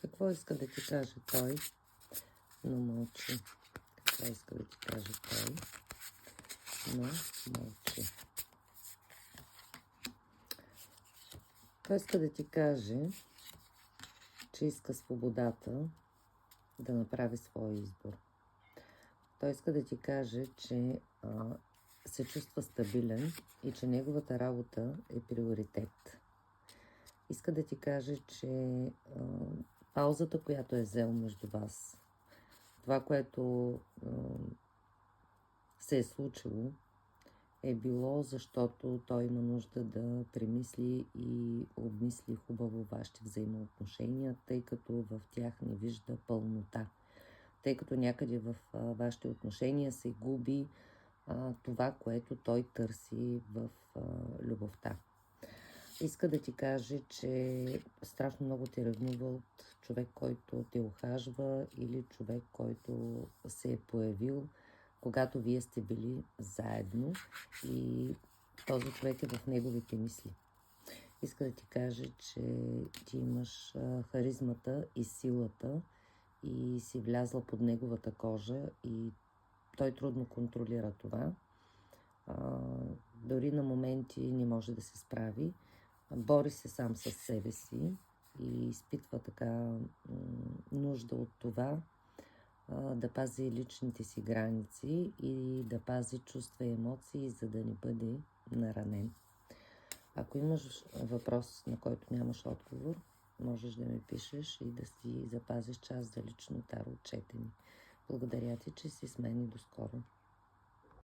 Какво иска да ти каже той, но мълчи? Какво иска да ти каже той, но мълчи? Той иска да ти каже, че иска свободата да направи своя избор. Той иска да ти каже, че се чувства стабилен и че неговата работа е приоритет. Иска да ти каже, че паузата, която е взел между вас, това, което се е случило, е било, защото той има нужда да премисли и обмисли хубаво вашите взаимоотношения, тъй като в тях не вижда пълнота. Тъй като някъде в вашите отношения се губи това, което той търси в любовта. Иска да ти каже, че страшно много те ревнува от човек, който те ухажва, или човек, който се е появил, когато вие сте били заедно и този човек е в неговите мисли. Иска да ти каже, че ти имаш харизмата и силата и си влязла под неговата кожа и той трудно контролира това. Дори на моменти не може да се справи. Бори се сам със себе си и изпитва така нужда от това да пази личните си граници и да пази чувства и емоции, за да не бъде наранен. Ако имаш въпрос, на който нямаш отговор, можеш да ми пишеш и да си запазиш час за лично таро четене. Благодаря ти, че си с мен и до скоро.